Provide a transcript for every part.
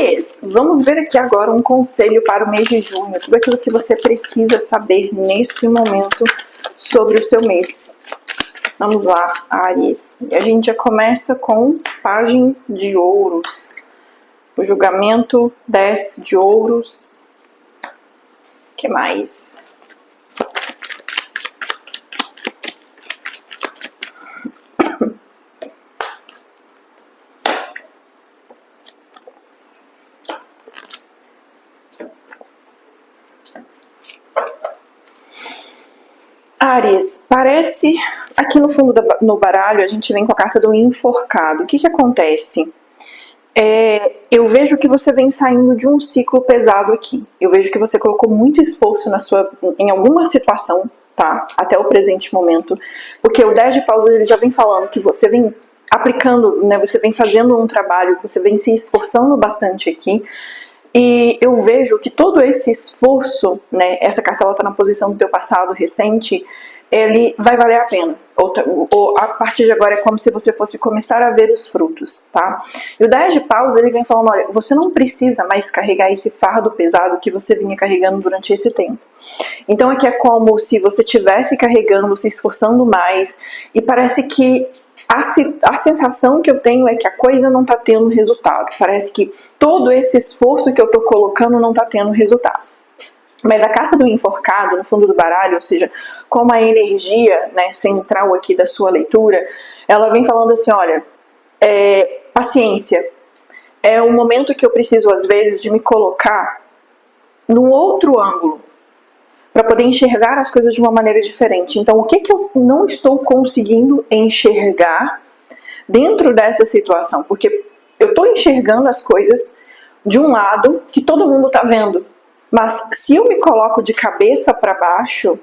Áries, vamos ver aqui agora um conselho para o mês de junho. Tudo aquilo que você precisa saber nesse momento sobre o seu mês. Vamos lá, Áries. E a gente já começa com Pajem de Ouros. O julgamento, 10 de ouros. O que mais? Áries, parece, aqui no fundo no baralho, a gente vem com a carta do enforcado. O que que acontece? Eu vejo que você vem saindo de um ciclo pesado aqui. Eu vejo que você colocou muito esforço em alguma situação, tá? Até o presente momento. Porque o 10 de paus, ele já vem falando que você vem aplicando, né? Você vem fazendo um trabalho, você vem se esforçando bastante aqui. E eu vejo que todo esse esforço, né, essa carta ela tá na posição do teu passado recente, ele vai valer a pena. Ou a partir de agora é como se você fosse começar a ver os frutos, tá? E o 10 de paus, ele vem falando, olha, você não precisa mais carregar esse fardo pesado que você vinha carregando durante esse tempo. Então aqui é como se você estivesse carregando, se esforçando mais, e parece que a sensação que eu tenho é que a coisa não está tendo resultado. Parece que todo esse esforço que eu estou colocando não está tendo resultado. Mas a carta do enforcado, no fundo do baralho, ou seja, como a energia, né, central aqui da sua leitura, ela vem falando assim, olha, paciência. É um momento que eu preciso, às vezes, de me colocar num outro ângulo, para poder enxergar as coisas de uma maneira diferente. Então, o que que eu não estou conseguindo enxergar dentro dessa situação? Porque eu estou enxergando as coisas de um lado que todo mundo está vendo. Mas se eu me coloco de cabeça para baixo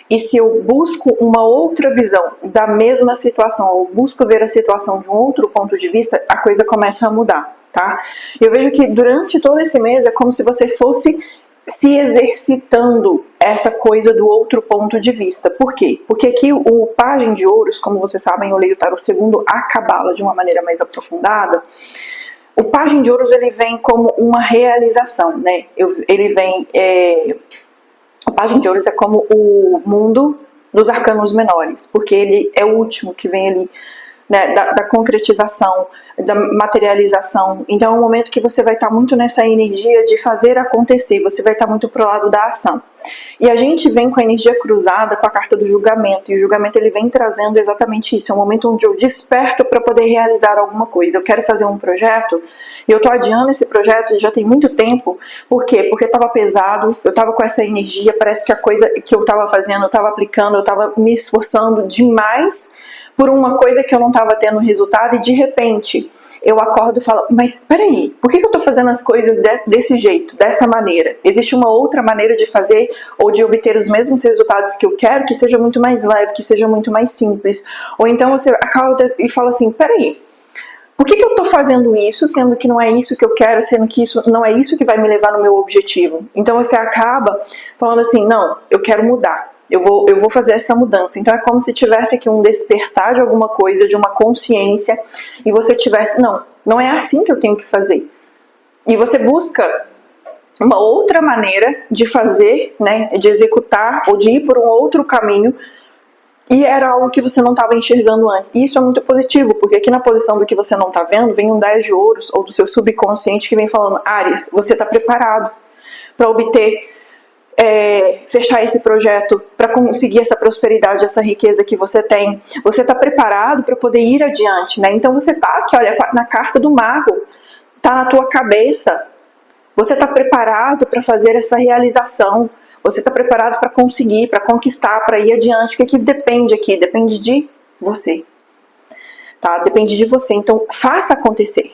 e se eu busco uma outra visão da mesma situação, ou busco ver a situação de um outro ponto de vista, a coisa começa a mudar, tá? Eu vejo que durante todo esse mês é como se você fosse se exercitando essa coisa do outro ponto de vista. Por quê? Porque aqui o Pajem de Ouros, como vocês sabem, eu leio o tarot segundo a Cabala de uma maneira mais aprofundada. O Pajem de Ouros, ele vem como uma realização, né? O Pajem de Ouros é como o mundo dos arcanos menores, porque ele é o último que vem ali, né, da concretização, da materialização. Então é um momento que você vai estar muito nessa energia de fazer acontecer, você vai estar muito pro lado da ação. E a gente vem com a energia cruzada com a carta do julgamento, e o julgamento ele vem trazendo exatamente isso, é um momento onde eu desperto para poder realizar alguma coisa. Eu quero fazer um projeto, e eu estou adiando esse projeto já tem muito tempo. Por quê? Porque estava pesado, eu estava com essa energia, parece que a coisa que eu estava fazendo, eu estava aplicando, eu estava me esforçando demais por uma coisa que eu não estava tendo resultado, e de repente eu acordo e falo, mas peraí, por que eu estou fazendo as coisas desse jeito, dessa maneira? Existe uma outra maneira de fazer ou de obter os mesmos resultados que eu quero, que seja muito mais leve, que seja muito mais simples? Ou então você acorda e fala assim, peraí, por que eu estou fazendo isso, sendo que não é isso que eu quero, sendo que isso não é isso que vai me levar no meu objetivo? Então você acaba falando assim, não, eu quero mudar. Eu vou fazer essa mudança. Então é como se tivesse aqui um despertar de alguma coisa, de uma consciência, e você tivesse, não é assim que eu tenho que fazer. E você busca uma outra maneira de fazer, né, de executar, ou de ir por um outro caminho, e era algo que você não estava enxergando antes. E isso é muito positivo, porque aqui na posição do que você não está vendo, vem um 10 de ouros, ou do seu subconsciente, que vem falando, Áries, você está preparado para obter, fechar esse projeto, para conseguir essa prosperidade, essa riqueza que você tem. Você está preparado para poder ir adiante, né? Então você está aqui, olha, na carta do mago, está na tua cabeça. Você está preparado para fazer essa realização. Você está preparado para conseguir, para conquistar, para ir adiante. O que depende aqui? Depende de você, tá? Depende de você. Então faça acontecer.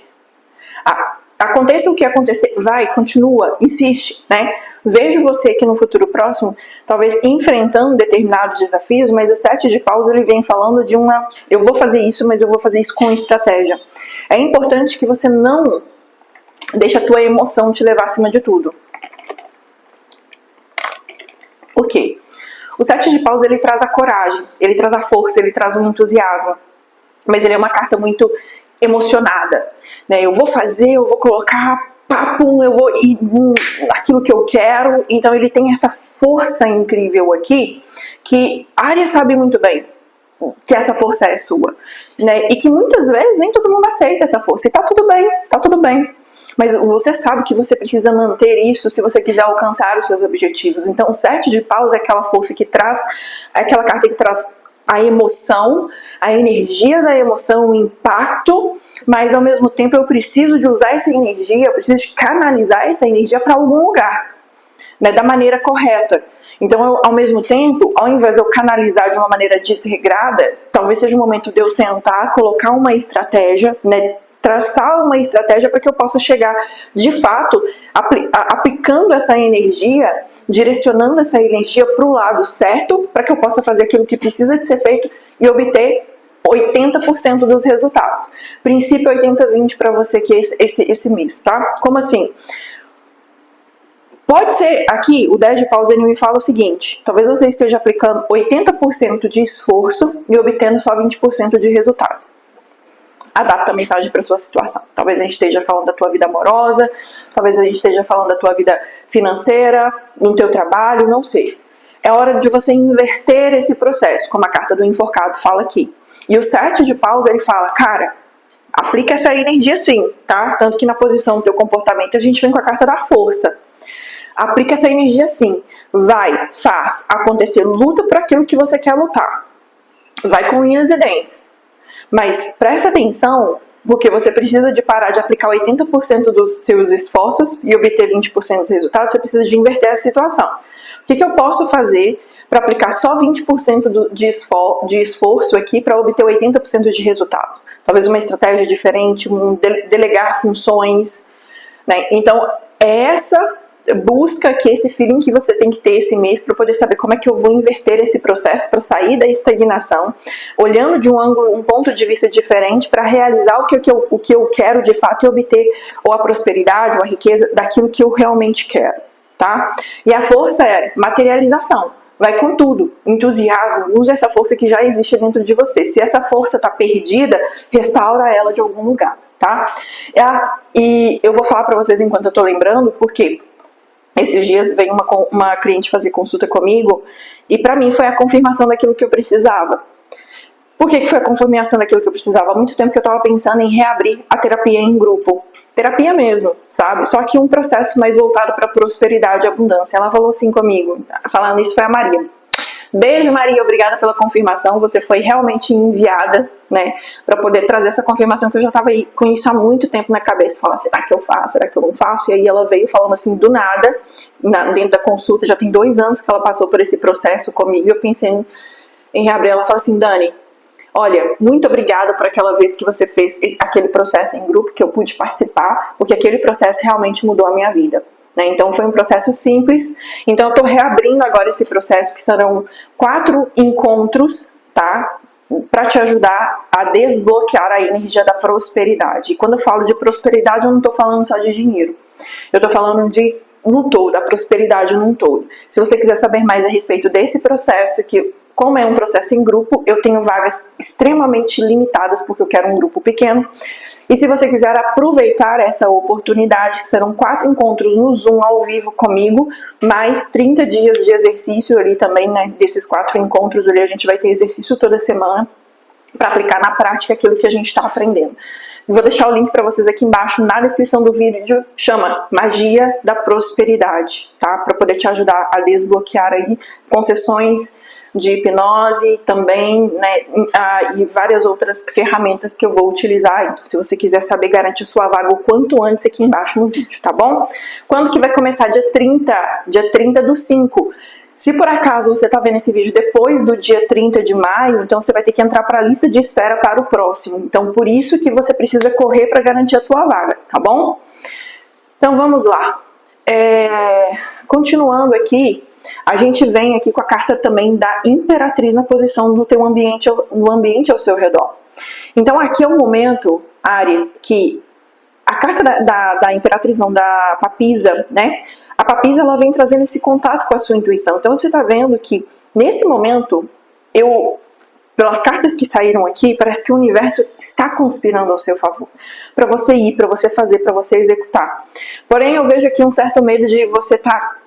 Aconteça o que acontecer, vai, continua, insiste, né? Vejo você aqui no futuro próximo, talvez enfrentando determinados desafios, mas o 7 de paus ele vem falando de eu vou fazer isso, mas eu vou fazer isso com estratégia. É importante que você não deixe a tua emoção te levar acima de tudo. Por quê? O 7 de paus ele traz a coragem, ele traz a força, ele traz o entusiasmo, mas ele é uma carta muito emocionada, né? Eu vou fazer, eu vou colocar, pá, papum, eu vou ir naquilo que eu quero. Então ele tem essa força incrível aqui, que Áries sabe muito bem que essa força é sua, né? E que muitas vezes nem todo mundo aceita essa força, e tá tudo bem, tá tudo bem. Mas você sabe que você precisa manter isso se você quiser alcançar os seus objetivos. Então o 7 de paus é aquela força que traz, é aquela carta que traz a emoção, a energia da emoção, o impacto, mas ao mesmo tempo eu preciso de usar essa energia, eu preciso de canalizar essa energia para algum lugar, né, da maneira correta. Então, ao mesmo tempo, ao invés de eu canalizar de uma maneira desregrada, talvez seja o momento de eu sentar, colocar uma estratégia, né, traçar uma estratégia para que eu possa chegar, de fato, aplicando essa energia, direcionando essa energia para o lado certo, para que eu possa fazer aquilo que precisa de ser feito e obter 80% dos resultados. Princípio 80-20 para você que esse mês, tá? Como assim? Pode ser, aqui, o 10 de paus, ele me fala o seguinte: talvez você esteja aplicando 80% de esforço e obtendo só 20% de resultados. Adapta a mensagem para a sua situação. Talvez a gente esteja falando da tua vida amorosa, talvez a gente esteja falando da tua vida financeira, no teu trabalho, não sei. É hora de você inverter esse processo, como a carta do enforcado fala aqui. E o 7 de paus, ele fala, cara, aplica essa energia sim, tá? Tanto que na posição do teu comportamento a gente vem com a carta da força. Aplica essa energia sim. Vai, faz acontecer, luta por aquilo que você quer lutar. Vai com unhas e dentes. Mas presta atenção, porque você precisa de parar de aplicar 80% dos seus esforços e obter 20% dos resultados, você precisa de inverter a situação. O que eu posso fazer para aplicar só 20% de esforço aqui para obter 80% de resultados? Talvez uma estratégia diferente, delegar funções, né? Então, é essa busca aqui, esse feeling que você tem que ter esse mês para poder saber como é que eu vou inverter esse processo para sair da estagnação, olhando de um ângulo, um ponto de vista diferente para realizar o que eu quero de fato e obter ou a prosperidade ou a riqueza daquilo que eu realmente quero, tá? E a força é materialização. Vai com tudo, entusiasmo, use essa força que já existe dentro de você. Se essa força está perdida, restaura ela de algum lugar, tá? E eu vou falar para vocês enquanto eu tô lembrando, porque esses dias veio uma cliente fazer consulta comigo e para mim foi a confirmação daquilo que eu precisava. Por que foi a confirmação daquilo que eu precisava? Há muito tempo que eu estava pensando em reabrir a terapia em grupo. Terapia mesmo, sabe? Só que um processo mais voltado para prosperidade e abundância. Ela falou assim comigo, falando isso foi a Maria. Beijo, Maria, obrigada pela confirmação, você foi realmente enviada, né, para poder trazer essa confirmação, que eu já estava com isso há muito tempo na cabeça, falar, será que eu faço, será que eu não faço? E aí ela veio falando assim, do nada, dentro da consulta, já tem 2 anos que ela passou por esse processo comigo, eu pensei em reabrir. Ela falou assim, Dani, olha, muito obrigada por aquela vez que você fez aquele processo em grupo, que eu pude participar, porque aquele processo realmente mudou a minha vida. Então foi um processo simples, então eu estou reabrindo agora esse processo, que serão 4 encontros, tá? Para te ajudar a desbloquear a energia da prosperidade. E quando eu falo de prosperidade, eu não estou falando só de dinheiro, eu estou falando de no todo, da prosperidade num todo. Se você quiser saber mais a respeito desse processo, que como é um processo em grupo, eu tenho vagas extremamente limitadas, porque eu quero um grupo pequeno. E se você quiser aproveitar essa oportunidade, que serão 4 encontros no Zoom ao vivo comigo, mais 30 dias de exercício ali também, né? Desses 4 encontros ali a gente vai ter exercício toda semana para aplicar na prática aquilo que a gente está aprendendo. Vou deixar o link para vocês aqui embaixo na descrição do vídeo, chama Magia da Prosperidade, tá? Para poder te ajudar a desbloquear aí concessões de hipnose também, né, e várias outras ferramentas que eu vou utilizar. Então, se você quiser saber, garante a sua vaga o quanto antes aqui embaixo no vídeo, tá bom? Quando que vai começar? Dia 30/5. Se por acaso você tá vendo esse vídeo depois do dia 30 de maio, então você vai ter que entrar para a lista de espera para o próximo. Então, por isso que você precisa correr para garantir a tua vaga, tá bom? Então, vamos lá. Continuando aqui, a gente vem aqui com a carta também da Imperatriz na posição do teu ambiente, no ambiente ao seu redor. Então aqui é o momento, Áries, que a carta da Imperatriz, não, da Papisa, né? A Papisa, ela vem trazendo esse contato com a sua intuição. Então você está vendo que nesse momento eu pelas cartas que saíram aqui, parece que o universo está conspirando ao seu favor. Para você ir, para você fazer, para você executar. Porém, eu vejo aqui um certo medo de você estar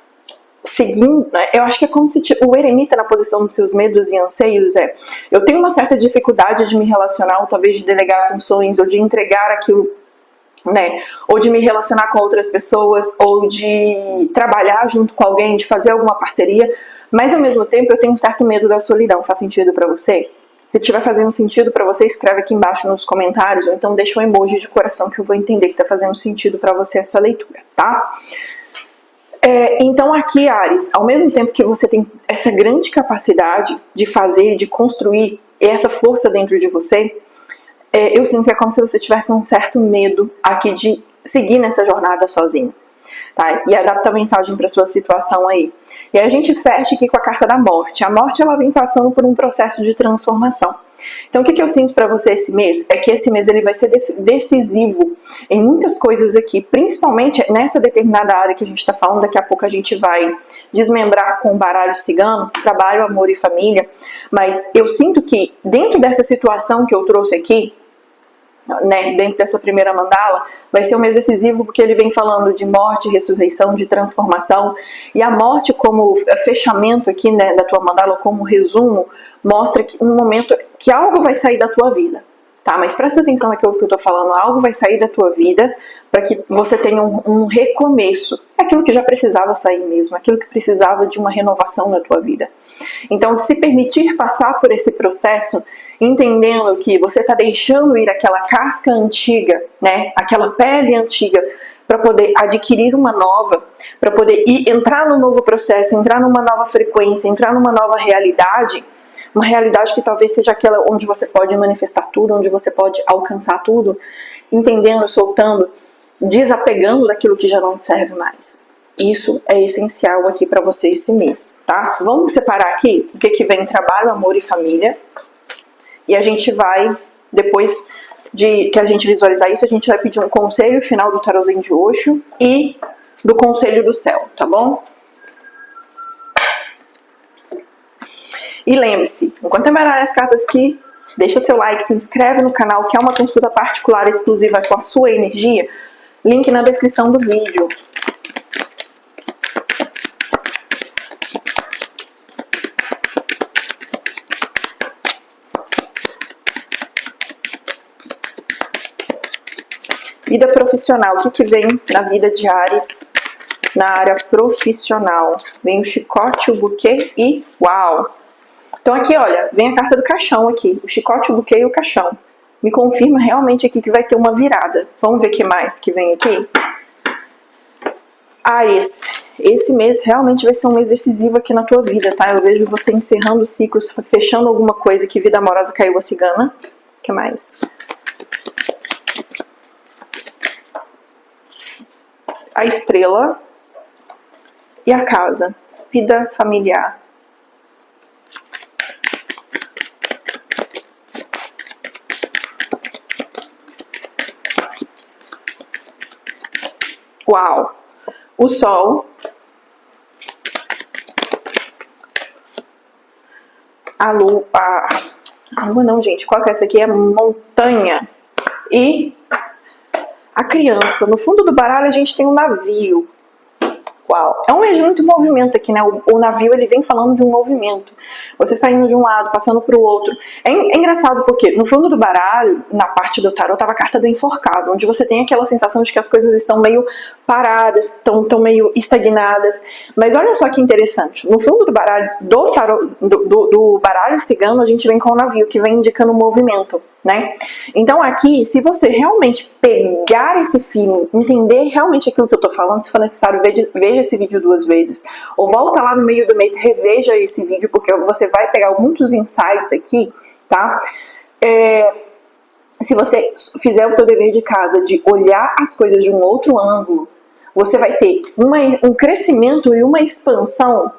seguindo, né? Eu acho que é como se o eremita na posição dos seus medos e anseios eu tenho uma certa dificuldade de me relacionar, ou talvez de delegar funções, ou de entregar aquilo, né? Ou de me relacionar com outras pessoas, ou de trabalhar junto com alguém, de fazer alguma parceria, mas ao mesmo tempo eu tenho um certo medo da solidão. Faz sentido para você? Se estiver fazendo sentido para você, escreve aqui embaixo nos comentários, ou então deixa um emoji de coração que eu vou entender que está fazendo sentido para você essa leitura, tá? Então aqui, Áries, ao mesmo tempo que você tem essa grande capacidade de fazer, de construir essa força dentro de você, eu sinto que é como se você tivesse um certo medo aqui de seguir nessa jornada sozinho, tá? E adapta a mensagem para sua situação aí. E aí a gente fecha aqui com a carta da morte. A morte, ela vem passando por um processo de transformação. Então o que eu sinto para você esse mês? É que esse mês ele vai ser decisivo em muitas coisas aqui, principalmente nessa determinada área que a gente está falando. Daqui a pouco a gente vai desmembrar com o baralho cigano, trabalho, amor e família. Mas eu sinto que dentro dessa situação que eu trouxe aqui, né, dentro dessa primeira mandala, vai ser um mês decisivo porque ele vem falando de morte, ressurreição, de transformação. E a morte como fechamento aqui, né, da tua mandala, como resumo, mostra que um momento que algo vai sair da tua vida, tá? Mas presta atenção naquilo que eu tô falando, algo vai sair da tua vida para que você tenha um recomeço, aquilo que já precisava sair mesmo, aquilo que precisava de uma renovação na tua vida. Então, se permitir passar por esse processo, entendendo que você está deixando ir aquela casca antiga, né, aquela pele antiga, para poder adquirir uma nova, para poder entrar no novo processo, entrar numa nova frequência, entrar numa nova realidade, uma realidade que talvez seja aquela onde você pode manifestar tudo, onde você pode alcançar tudo, entendendo, soltando, desapegando daquilo que já não te serve mais. Isso é essencial aqui para você esse mês, tá? Vamos separar aqui o que vem trabalho, amor e família. E a gente vai, depois de que a gente visualizar isso, a gente vai pedir um conselho final do tarôzinho de Osho e do conselho do céu, tá bom? E lembre-se, enquanto eu baralhar as cartas aqui, deixa seu like, se inscreve no canal, que é uma consulta particular exclusiva com a sua energia. Link na descrição do vídeo. Vida profissional, o que vem na vida de Áries na área profissional? Vem o chicote, o buquê e uau! Então aqui, olha, vem a carta do caixão aqui, o chicote, o buquê e o caixão. Me confirma realmente aqui que vai ter uma virada. Vamos ver o que mais que vem aqui? Áries, esse mês realmente vai ser um mês decisivo aqui na tua vida, tá? Eu vejo você encerrando ciclos, fechando alguma coisa que vida amorosa caiu a cigana. O que mais? A estrela e a casa, vida familiar. Uau! O sol, a lua, a lua não, gente, qual que é essa aqui? É montanha e a criança. No fundo do baralho a gente tem um navio. Uau! É um mês de muito movimento aqui, né? O navio, ele vem falando de um movimento. Você saindo de um lado, passando para o outro. É engraçado porque no fundo do baralho, na parte do tarot, estava a carta do enforcado, onde você tem aquela sensação de que as coisas estão meio paradas, estão meio estagnadas. Mas olha só que interessante. No fundo do baralho, do tarot, do baralho cigano, a gente vem com o navio, que vem indicando movimento, né? Então aqui, se você realmente pegar esse feeling, entender realmente aquilo que eu tô falando, se for necessário, veja esse vídeo 2 vezes, ou volta lá no meio do mês, reveja esse vídeo, porque você vai pegar muitos insights aqui, tá? Se você fizer o teu dever de casa, de olhar as coisas de um outro ângulo, você vai ter um crescimento e uma expansão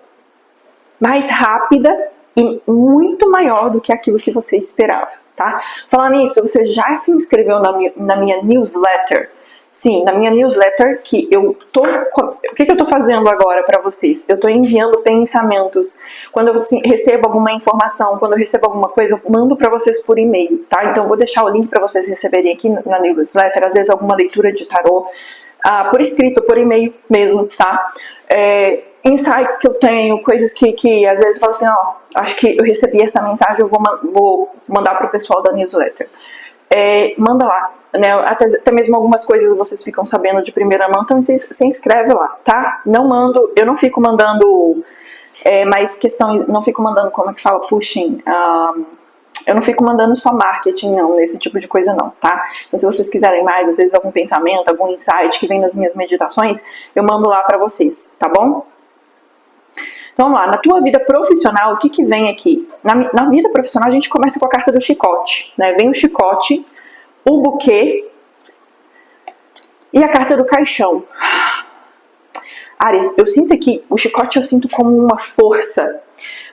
mais rápida e muito maior do que aquilo que você esperava, tá? Falando nisso, você já se inscreveu na minha newsletter, Sim, na minha newsletter, que eu tô... O que eu tô fazendo agora para vocês? Eu tô enviando pensamentos. Quando eu recebo alguma informação, quando eu recebo alguma coisa, eu mando para vocês por e-mail, tá? Então eu vou deixar o link para vocês receberem aqui na newsletter, às vezes alguma leitura de tarô, por escrito, por e-mail mesmo, tá? Insights que eu tenho, coisas que às vezes eu falo assim, ó, acho que eu recebi essa mensagem, eu vou mandar pro pessoal da newsletter. Manda lá, né? Até mesmo algumas coisas vocês ficam sabendo de primeira mão, então se inscreve lá, tá? Eu não fico mandando mais questões, não fico mandando, como é que fala, pushing, eu não fico mandando só marketing, não, nesse tipo de coisa não, tá? Então, se vocês quiserem mais, às vezes algum pensamento, algum insight que vem nas minhas meditações, eu mando lá pra vocês, tá bom? Então vamos lá, na tua vida profissional, o que vem aqui? Na vida profissional a gente começa com a carta do chicote, né? Vem o chicote, o buquê e a carta do caixão. Áries, eu sinto aqui, o chicote eu sinto como uma força,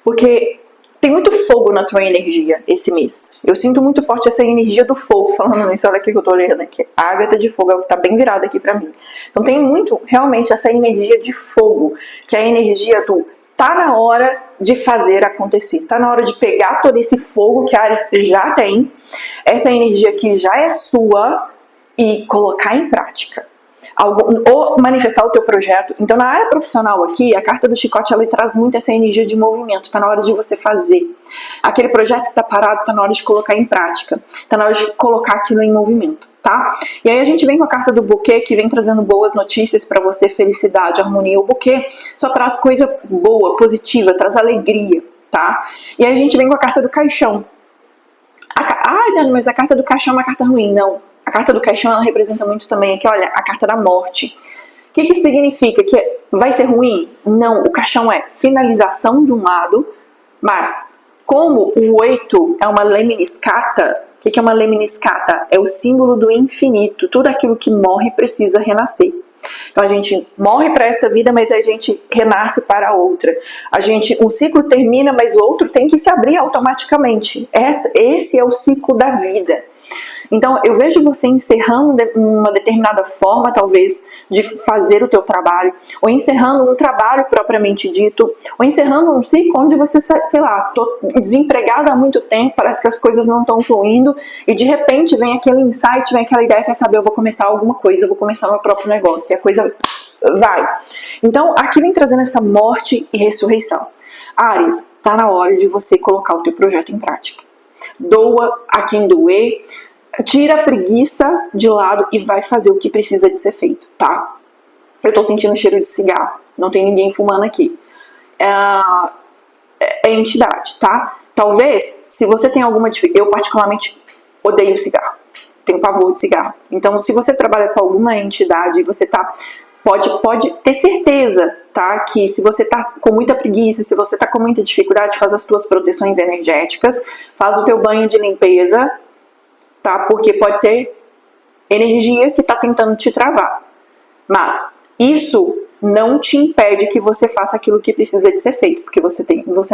porque tem muito fogo na tua energia esse mês. Eu sinto muito forte essa energia do fogo, falando nisso, olha aqui que eu tô lendo aqui. A ágata de fogo é o que tá bem virada aqui pra mim. Então tem muito, realmente, essa energia de fogo, que é a energia do tá na hora de fazer acontecer, tá na hora de pegar todo esse fogo que a Áries já tem, essa energia que já é sua, e colocar em prática. Ou manifestar o teu projeto. Então na área profissional aqui, a carta do chicote, ela traz muito essa energia de movimento, tá na hora de você fazer. Aquele projeto que tá parado, tá na hora de colocar em prática, tá na hora de colocar aquilo em movimento, tá? E aí a gente vem com a carta do buquê, que vem trazendo boas notícias pra você, felicidade, harmonia. O buquê só traz coisa boa, positiva, traz alegria, tá? E aí a gente vem com a carta do caixão. Dani, mas a carta do caixão é uma carta ruim. Não. A carta do caixão, ela representa muito também aqui, olha, a carta da morte. O que isso significa? Que vai ser ruim? Não, o caixão é finalização de um lado, mas como o 8 é uma lemniscata, o que é uma lemniscata? É o símbolo do infinito, tudo aquilo que morre precisa renascer. Então a gente morre para essa vida, mas a gente renasce para outra. Um ciclo termina, mas o outro tem que se abrir automaticamente. Esse é o ciclo da vida. Então eu vejo você encerrando uma determinada forma, talvez, de fazer o teu trabalho, ou encerrando um trabalho propriamente dito, ou encerrando um ciclo onde você, sei lá, tô desempregado há muito tempo, parece que as coisas não estão fluindo, e de repente vem aquele insight, vem aquela ideia, quer saber, eu vou começar alguma coisa, eu vou começar meu próprio negócio, e a coisa vai. Então aqui vem trazendo essa morte e ressurreição. Áries, tá na hora de você colocar o teu projeto em prática. Doa a quem doer, tira a preguiça de lado e vai fazer o que precisa de ser feito, tá? Eu tô sentindo cheiro de cigarro, não tem ninguém fumando aqui. É entidade, tá? Talvez, se você tem alguma dificuldade, eu particularmente odeio cigarro, tenho pavor de cigarro. Então, se você trabalha com alguma entidade e você pode ter certeza, tá? Que se você tá com muita preguiça, se você tá com muita dificuldade, faz as tuas proteções energéticas, faz o teu banho de limpeza, tá? Porque pode ser energia que está tentando te travar. Mas isso não te impede que você faça aquilo que precisa de ser feito, porque você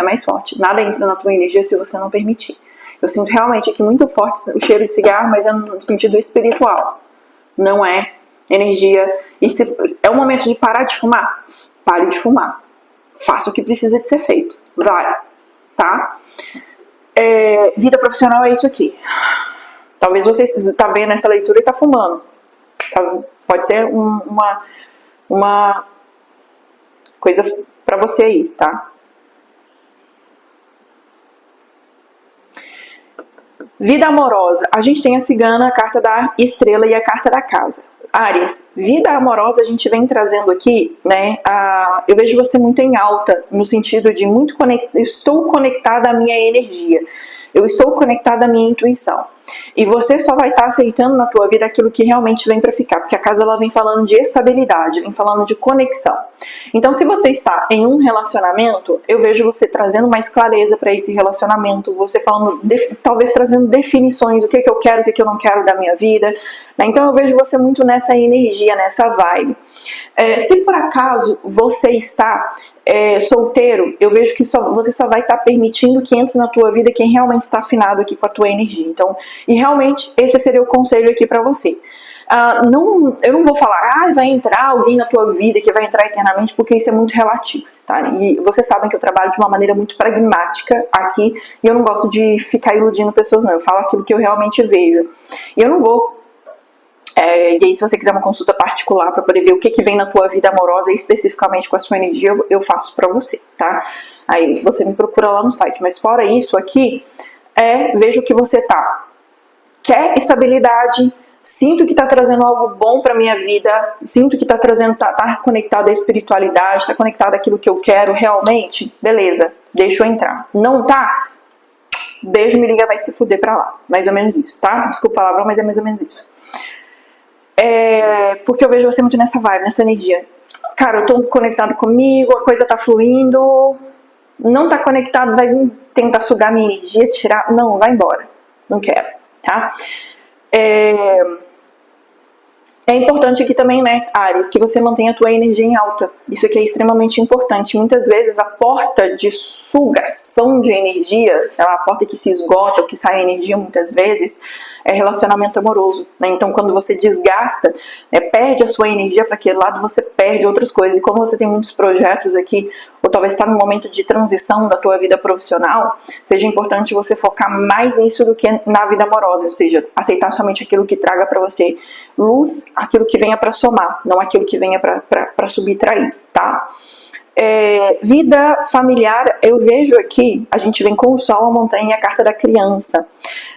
é mais forte. Nada entra na tua energia se você não permitir. Eu sinto realmente aqui muito forte o cheiro de cigarro, mas é no sentido espiritual. Não é energia. E se é o momento de parar de fumar, pare de fumar. Faça o que precisa de ser feito. Vai, tá? Vida profissional é isso aqui. Talvez você está vendo essa leitura e está fumando. Pode ser uma coisa para você aí, tá? Vida amorosa. A gente tem a cigana, a carta da estrela e a carta da casa. Áries, vida amorosa a gente vem trazendo aqui, né? Eu vejo você muito em alta, no sentido de muito conectada. Estou conectada à minha energia. Eu estou conectada à minha intuição. E você só vai estar aceitando na tua vida aquilo que realmente vem para ficar, porque a casa ela vem falando de estabilidade, vem falando de conexão. Então, se você está em um relacionamento, eu vejo você trazendo mais clareza para esse relacionamento, você falando, talvez trazendo definições, o que eu quero, o que eu não quero da minha vida. Né? Então, eu vejo você muito nessa energia, nessa vibe. Se por acaso você está solteiro, eu vejo que você só vai estar permitindo que entre na tua vida quem realmente está afinado aqui com a tua energia. Então, e realmente esse seria o conselho aqui para você. não, eu não vou falar, vai entrar alguém na tua vida que vai entrar eternamente, porque isso é muito relativo, tá? E vocês sabem que eu trabalho de uma maneira muito pragmática aqui, e eu não gosto de ficar iludindo pessoas, não. Eu falo aquilo que eu realmente vejo. E eu não vou... e aí, se você quiser uma consulta particular para poder ver o que vem na tua vida amorosa, especificamente com a sua energia, eu faço para você, tá? Aí você me procura lá no site. Mas fora isso aqui, veja o que você tá. Quer estabilidade? Sinto que tá trazendo algo bom pra minha vida, sinto que tá trazendo, tá conectado à espiritualidade, tá conectado àquilo que eu quero realmente, beleza, deixa eu entrar. Não tá? Beijo, me liga, vai se fuder pra lá. Mais ou menos isso, tá? Desculpa a palavra, mas é mais ou menos isso. Porque eu vejo você muito nessa vibe, nessa energia. Cara, eu tô conectado comigo, a coisa tá fluindo, não tá conectado, vai vir tentar sugar minha energia, tirar, não, vai embora, não quero, tá? É importante aqui também, né, Áries, que você mantenha a tua energia em alta. Isso aqui é extremamente importante. Muitas vezes a porta de sugação de energia, sei lá, a porta que se esgota, ou que sai energia muitas vezes, é relacionamento amoroso, né? Então quando você desgasta, perde a sua energia para aquele lado, você perde outras coisas. E como você tem muitos projetos aqui, ou talvez está num momento de transição da tua vida profissional, seja importante você focar mais nisso do que na vida amorosa, ou seja, aceitar somente aquilo que traga para você luz, aquilo que venha para somar, não aquilo que venha para subtrair, tá? Vida familiar, eu vejo aqui, a gente vem com o Sol, a montanha e a carta da criança.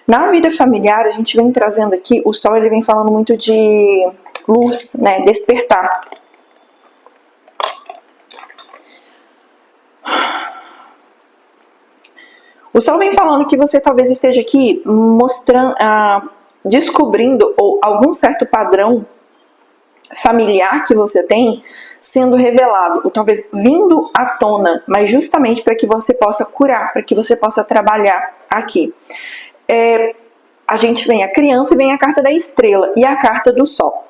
Na vida familiar, a gente vem trazendo aqui, o Sol ele vem falando muito de luz, né, despertar. O Sol vem falando que você talvez esteja aqui mostrando, descobrindo ou algum certo padrão familiar que você tem sendo revelado, ou talvez vindo à tona, mas justamente para que você possa curar, para que você possa trabalhar aqui. A gente vem a criança e vem a carta da estrela e a carta do sol.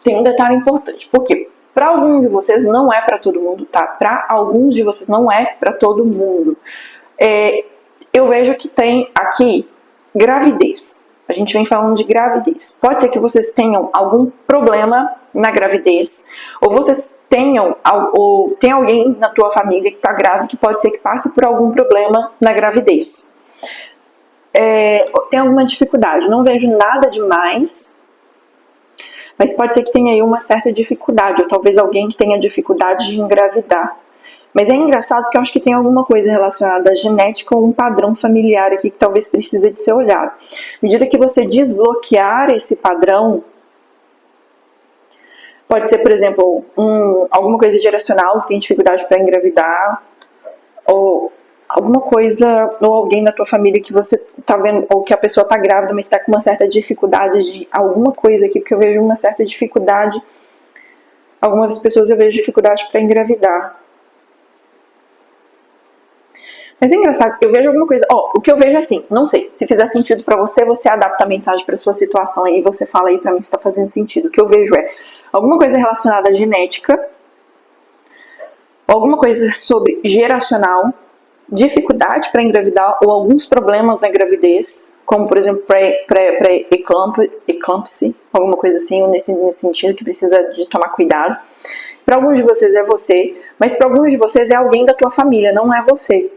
Tem um detalhe importante, porque para alguns de vocês não é para todo mundo, tá? Para alguns de vocês não é para todo mundo. Eu vejo que tem aqui gravidez. A gente vem falando de gravidez. Pode ser que vocês tenham algum problema na gravidez, ou vocês tenham, ou tem alguém na tua família que está grávida que pode ser que passe por algum problema na gravidez. Tem alguma dificuldade, não vejo nada demais, mas pode ser que tenha aí uma certa dificuldade, ou talvez alguém que tenha dificuldade de engravidar. Mas é engraçado porque eu acho que tem alguma coisa relacionada à genética ou um padrão familiar aqui que talvez precise de ser olhado. À medida que você desbloquear esse padrão, pode ser, por exemplo, alguma coisa geracional que tem dificuldade para engravidar, ou alguma coisa, ou alguém da tua família que você tá vendo, ou que a pessoa tá grávida, mas está com uma certa dificuldade de alguma coisa aqui, porque eu vejo uma certa dificuldade, algumas pessoas eu vejo dificuldade para engravidar. Mas é engraçado, eu vejo alguma coisa, o que eu vejo é assim, não sei, se fizer sentido pra você, você adapta a mensagem pra sua situação aí, você fala aí pra mim se tá fazendo sentido. O que eu vejo é alguma coisa relacionada à genética, alguma coisa sobre geracional, dificuldade para engravidar ou alguns problemas na gravidez, como por exemplo pré-eclampsia, alguma coisa assim, nesse sentido que precisa de tomar cuidado. Para alguns de vocês é você, mas para alguns de vocês é alguém da tua família, não é você.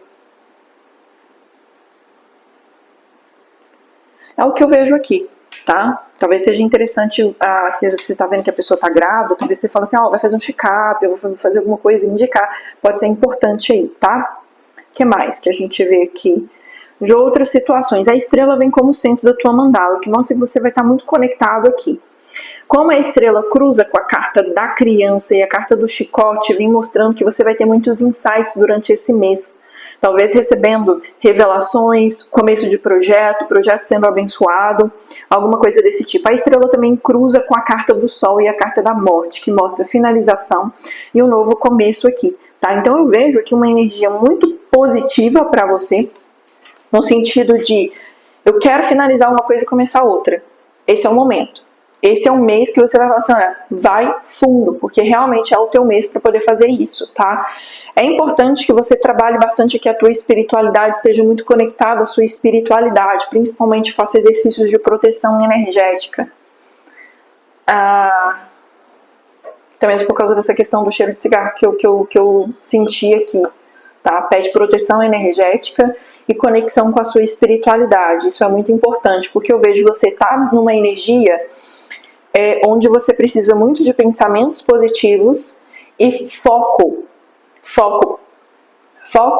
É o que eu vejo aqui, tá? Talvez seja interessante, se você tá vendo que a pessoa tá grávida, talvez você fale assim, vai fazer um check-up, eu vou fazer alguma coisa, indicar, pode ser importante aí, tá? O que mais que a gente vê aqui? De outras situações, a estrela vem como centro da tua mandala, que mostra que você vai estar muito conectado aqui. Como a estrela cruza com a carta da criança e a carta do chicote, vem mostrando que você vai ter muitos insights durante esse mês. Talvez recebendo revelações, começo de projeto sendo abençoado, alguma coisa desse tipo. A estrela também cruza com a carta do sol e a carta da morte, que mostra finalização e um novo começo aqui, tá? Então eu vejo aqui uma energia muito positiva para você, no sentido de eu quero finalizar uma coisa e começar outra. Esse é o momento. Esse é um mês que você vai falar assim, olha, vai fundo, porque realmente é o teu mês para poder fazer isso, tá? É importante que você trabalhe bastante que a tua espiritualidade esteja muito conectada à sua espiritualidade, principalmente faça exercícios de proteção energética, Até mesmo por causa dessa questão do cheiro de cigarro que eu senti aqui, tá? Pede proteção energética e conexão com a sua espiritualidade. Isso é muito importante, porque eu vejo você tá numa energia onde você precisa muito de pensamentos positivos e foco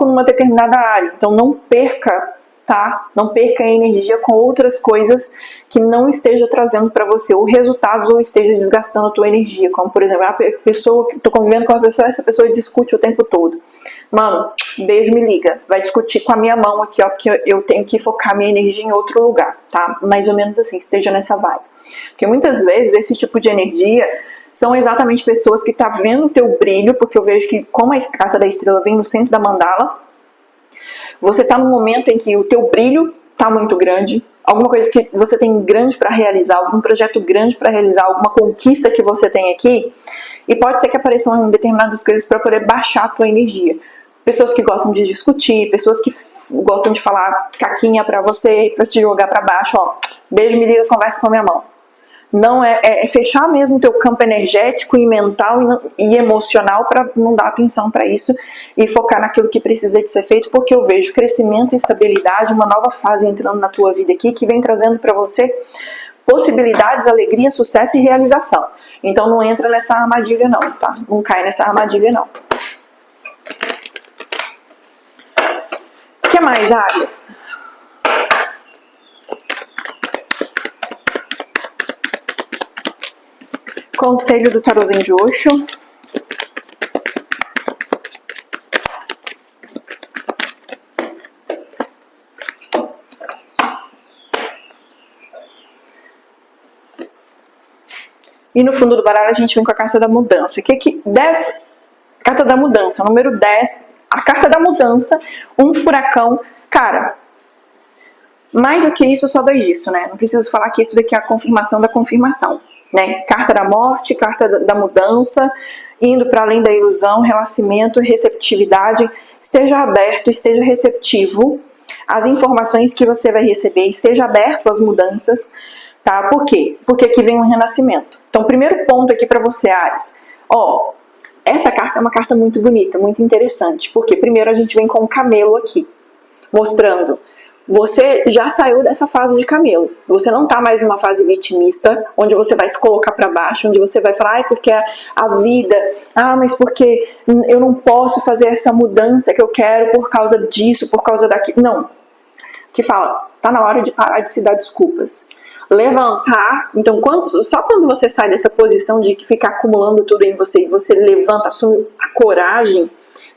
numa determinada área. Então não perca, tá? Não perca a energia com outras coisas que não esteja trazendo para você o resultado ou esteja desgastando a tua energia. Como, por exemplo, a pessoa que tô convivendo com uma pessoa, essa pessoa discute o tempo todo. Mano, beijo, me liga. Vai discutir com a minha mão aqui, ó, porque eu tenho que focar minha energia em outro lugar, tá? Mais ou menos assim, esteja nessa vibe. Porque muitas vezes esse tipo de energia são exatamente pessoas que tá vendo o teu brilho, porque eu vejo que como a carta da estrela vem no centro da mandala, você tá num momento em que o teu brilho tá muito grande, alguma coisa que você tem grande para realizar, algum projeto grande para realizar, alguma conquista que você tem aqui, e pode ser que apareçam determinadas coisas para poder baixar a tua energia. Pessoas que gostam de discutir, pessoas que gostam de falar caquinha pra você, pra te jogar pra baixo, ó, beijo, me liga, conversa com a minha mão. Não é fechar mesmo o teu campo energético e mental e emocional para não dar atenção para isso e focar naquilo que precisa de ser feito, porque eu vejo crescimento e estabilidade, uma nova fase entrando na tua vida aqui que vem trazendo para você possibilidades, alegria, sucesso e realização. Então não entra nessa armadilha não, tá? Não cai nessa armadilha não. O que mais, Áries? Conselho do tarôzinho de Osho. E no fundo do baralho a gente vem com a carta da mudança. Carta da mudança, número 10. A carta da mudança, um furacão. Cara, mais do que isso, só dois disso, né? Não preciso falar que isso daqui é a confirmação da confirmação. Né? Carta da morte, carta da mudança, indo para além da ilusão, renascimento, receptividade. Esteja aberto, esteja receptivo às informações que você vai receber, esteja aberto às mudanças, tá? Por quê? Porque aqui vem um renascimento. Então, primeiro ponto aqui para você, Áries. Ó, essa carta é uma carta muito bonita, muito interessante, porque primeiro a gente vem com o camelo aqui, mostrando você já saiu dessa fase de camelo. Você não tá mais numa fase vitimista, onde você vai se colocar para baixo, onde você vai falar, ai, porque a vida, mas porque eu não posso fazer essa mudança que eu quero por causa disso, por causa daquilo. Não. Que fala, tá na hora de parar de se dar desculpas. Levantar, então só quando você sai dessa posição de ficar acumulando tudo em você, e você levanta, assume a coragem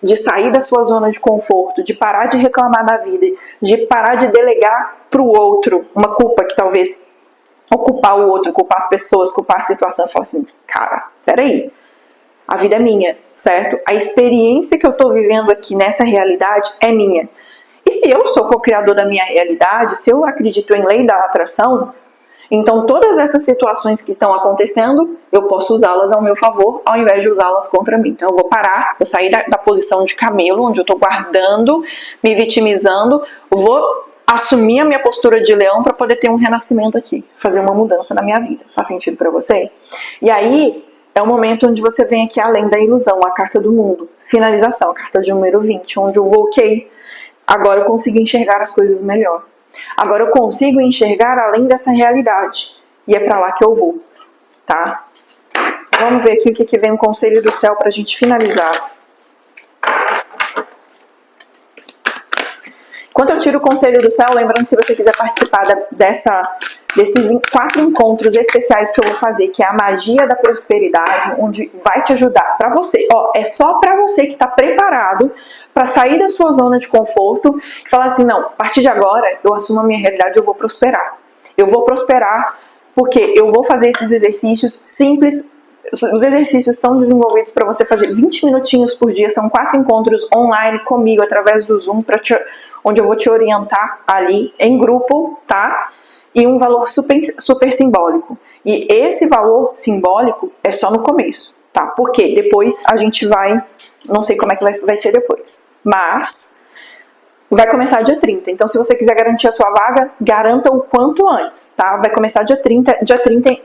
de sair da sua zona de conforto, de parar de reclamar da vida, de parar de delegar para o outro uma culpa que talvez culpar o outro, culpar as pessoas, culpar a situação, e falar assim, cara, peraí, a vida é minha, certo? A experiência que eu estou vivendo aqui nessa realidade é minha. E se eu sou co-criador da minha realidade, se eu acredito em lei da atração, então todas essas situações que estão acontecendo, eu posso usá-las ao meu favor, ao invés de usá-las contra mim. Então eu vou parar, vou sair da posição de camelo, onde eu estou guardando, me vitimizando, vou assumir a minha postura de leão para poder ter um renascimento aqui, fazer uma mudança na minha vida. Faz sentido para você? E aí é o momento onde você vem aqui além da ilusão, a carta do mundo, finalização, a carta de número 20, onde eu vou, ok, agora eu consigo enxergar as coisas melhor. Agora eu consigo enxergar além dessa realidade. E é pra lá que eu vou, tá? Vamos ver aqui o que vem o conselho do céu pra gente finalizar. Enquanto eu tiro o conselho do céu, lembrando, se você quiser participar desses 4 encontros especiais que eu vou fazer, que é a magia da prosperidade, onde vai te ajudar pra você. Ó, é só pra você que tá preparado para sair da sua zona de conforto e falar assim, não, a partir de agora eu assumo a minha realidade, eu vou prosperar. Eu vou prosperar porque eu vou fazer esses exercícios simples. Os exercícios são desenvolvidos para você fazer 20 minutinhos por dia, são 4 encontros online comigo através do Zoom, onde eu vou te orientar ali em grupo, tá? E um valor super simbólico. E esse valor simbólico é só no começo, tá? Porque depois a gente vai... Não sei como é que vai ser depois. Mas vai começar dia 30. Então, se você quiser garantir a sua vaga, garanta o quanto antes, tá? Vai começar dia 30. Dia 30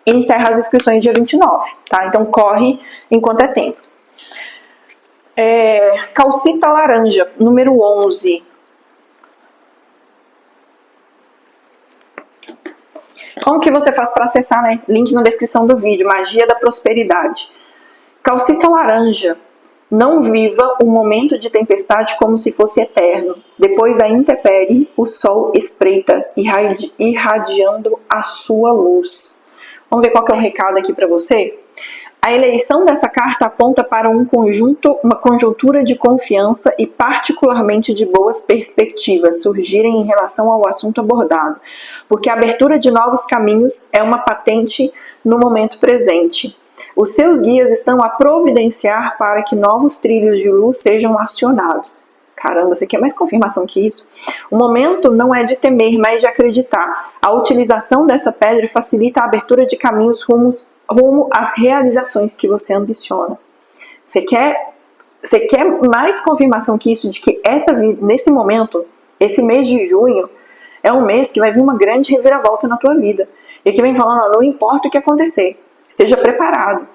e encerra as inscrições dia 29, tá? Então corre enquanto é tempo. Calcita laranja, número 11. Como que você faz para acessar, né? Link na descrição do vídeo, Magia da Prosperidade. Calcita laranja. Não viva o momento de tempestade como se fosse eterno. Depois da intempérie, o sol espreita, irradiando a sua luz. Vamos ver qual que é o recado aqui para você? A eleição dessa carta aponta para uma conjuntura de confiança e particularmente de boas perspectivas surgirem em relação ao assunto abordado, porque a abertura de novos caminhos é uma patente no momento presente. Os seus guias estão a providenciar para que novos trilhos de luz sejam acionados. Caramba, você quer mais confirmação que isso? O momento não é de temer, mas de acreditar. A utilização dessa pedra facilita a abertura de caminhos rumo às realizações que você ambiciona. Você quer mais confirmação que isso de que nesse momento, esse mês de junho, é um mês que vai vir uma grande reviravolta na tua vida. E aqui vem falando, não importa o que acontecer, esteja preparado.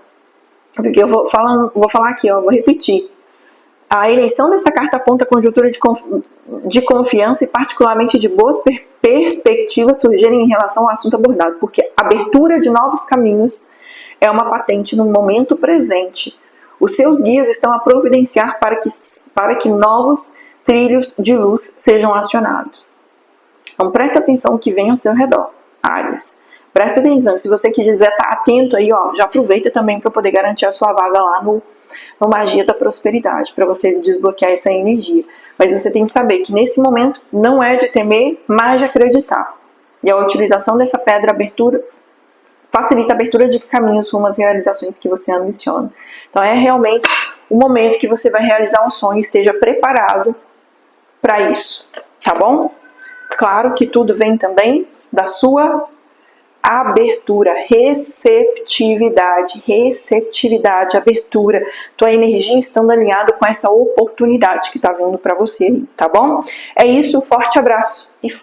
Porque eu vou falar aqui, vou repetir. A eleição dessa carta aponta a conjuntura de confiança e particularmente de boas perspectivas surgirem em relação ao assunto abordado, porque a abertura de novos caminhos é uma patente no momento presente. Os seus guias estão a providenciar para que novos trilhos de luz sejam acionados. Então presta atenção no que vem ao seu redor, Áries. Presta atenção, se você quiser estar atento aí, já aproveita também para poder garantir a sua vaga lá no Magia da Prosperidade, para você desbloquear essa energia. Mas você tem que saber que nesse momento não é de temer, mas de acreditar. E a utilização dessa pedra facilita a abertura de caminhos rumo às realizações que você ambiciona. Então é realmente o momento que você vai realizar um sonho, esteja preparado para isso, tá bom? Claro que tudo vem também da sua abertura, receptividade, abertura, tua energia estando alinhada com essa oportunidade que tá vindo para você, tá bom? É isso, forte abraço e fui.